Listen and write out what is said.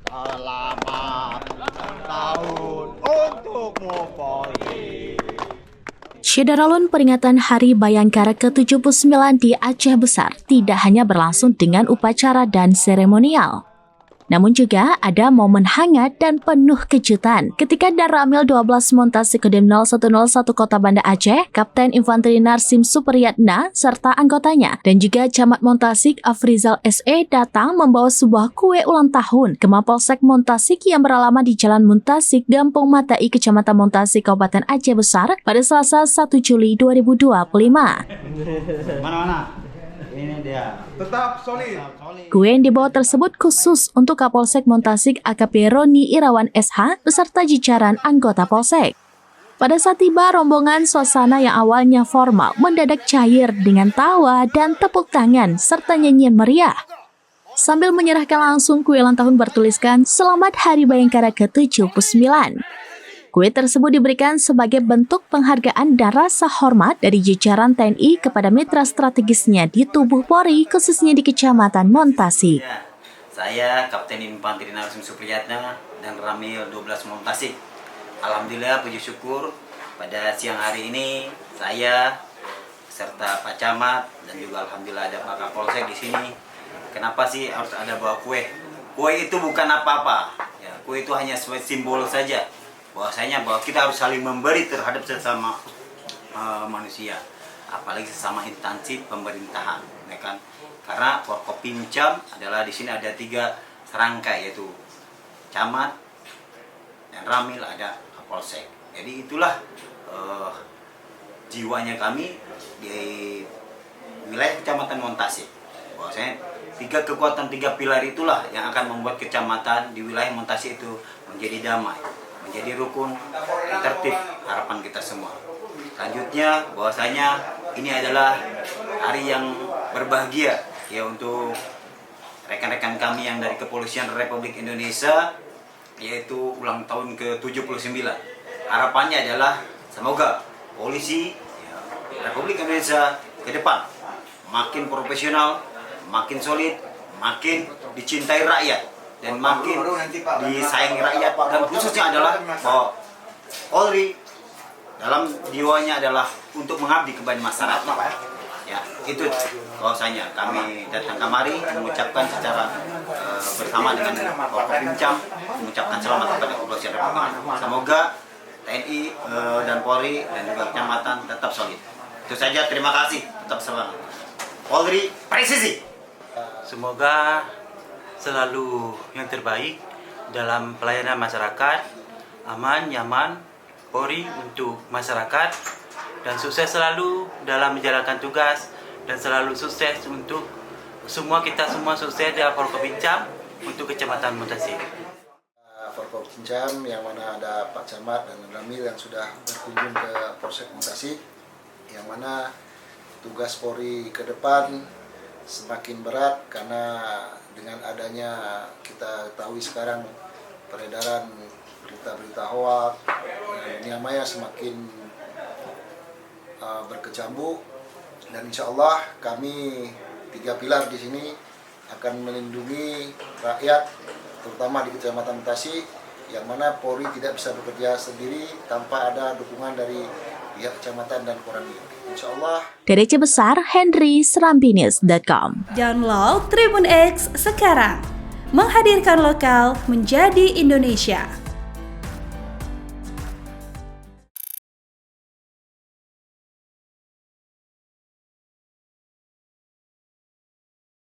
Selamat ulang tahun untukmu, Polri. Syederalun peringatan Hari Bayangkara ke-79 di Aceh Besar tidak hanya berlangsung dengan upacara dan seremonial, namun juga ada momen hangat dan penuh kejutan ketika Dan Ramil 12 Montasi Kodim 0101 Kota Banda Aceh, Kapten Infanteri Narsim Supriyatna serta anggotanya dan juga Camat Montasik Afrizal SE datang membawa sebuah kue ulang tahun ke Mapolsek Montasik yang beralamat di Jalan Montasik, Gampong Matai, Kecamatan Montasik, Kabupaten Aceh Besar pada Selasa 1 Juli 2025. Mana-mana? Ini dia. Tetap solid. Kue yang dibawa tersebut khusus untuk Kapolsek Montasik AKP Roni Irawan SH beserta jajaran anggota Polsek. Pada saat tiba, rombongan suasana yang awalnya formal mendadak cair dengan tawa dan tepuk tangan serta nyanyian meriah. Sambil menyerahkan langsung kue ulang tahun bertuliskan Selamat Hari Bayangkara ke-79. Kue tersebut diberikan sebagai bentuk penghargaan dan rasa hormat dari jajaran TNI kepada mitra strategisnya di tubuh Polri, khususnya di Kecamatan Montasik. Ya, saya Kapten Infanteri Narsim Supriyatna dan Ramil 12 Montasik. Alhamdulillah, puji syukur pada siang hari ini saya serta Pak Camat dan juga alhamdulillah ada Pak Kapolsek di sini. Kenapa sih harus ada bawa kue? Kue itu bukan apa-apa. Ya, kue itu hanya sebagai simbol saja. Bahwasanya bahwa kita harus saling memberi terhadap sesama manusia, apalagi sesama instansi pemerintahan, ya kan? Karena Forkopimcam adalah di sini ada 3 serangkai, yaitu Camat dan Ramil, ada Kapolsek. Jadi itulah jiwanya kami di wilayah Kecamatan Montasik. Bahwasanya 3 kekuatan, 3 pilar itulah yang akan membuat kecamatan di wilayah Montasik itu menjadi damai, menjadi rukun dan tertib, harapan kita semua. Selanjutnya bahwasanya ini adalah hari yang berbahagia ya untuk rekan-rekan kami yang dari Kepolisian Republik Indonesia, yaitu ulang tahun ke-79. Harapannya adalah semoga polisi Republik Indonesia ke depan makin profesional, makin solid, makin dicintai rakyat dan makin disayangi rakyat, dan khususnya adalah bahwa Polri dalam jiwanya adalah untuk mengabdi kepada masyarakat. Ya, itu bahwasanya kami datang kemari mengucapkan secara bersama dengan Forkopimcam mengucapkan selamat kepada Kepolisian Republik. Semoga TNI dan Polri dan juga kecamatan tetap solid. Itu saja, terima kasih, tetap semangat. Polri presisi. Semoga selalu yang terbaik dalam pelayanan masyarakat, aman, nyaman, Polri untuk masyarakat, dan sukses selalu dalam menjalankan tugas, dan selalu sukses untuk kita semua sukses di Forkopimcam untuk Kecamatan Montasik. Forkopimcam yang mana ada Pak Camat dan Ramil yang sudah berkunjung ke Polsek Montasik, yang mana tugas Polri ke depan semakin berat karena dengan adanya kita ketahui sekarang peredaran berita-berita hoak, dunia maya semakin berkecamuk, dan insya Allah kami 3 pilar di sini akan melindungi rakyat terutama di Kecamatan Montasik, yang mana Polri tidak bisa bekerja sendiri tanpa ada dukungan dari pihak kecamatan dan Koramil. Insya Allah. Dari Aceh Besar, Henry, Serambinews.com. Download Tribun X sekarang, menghadirkan lokal menjadi Indonesia.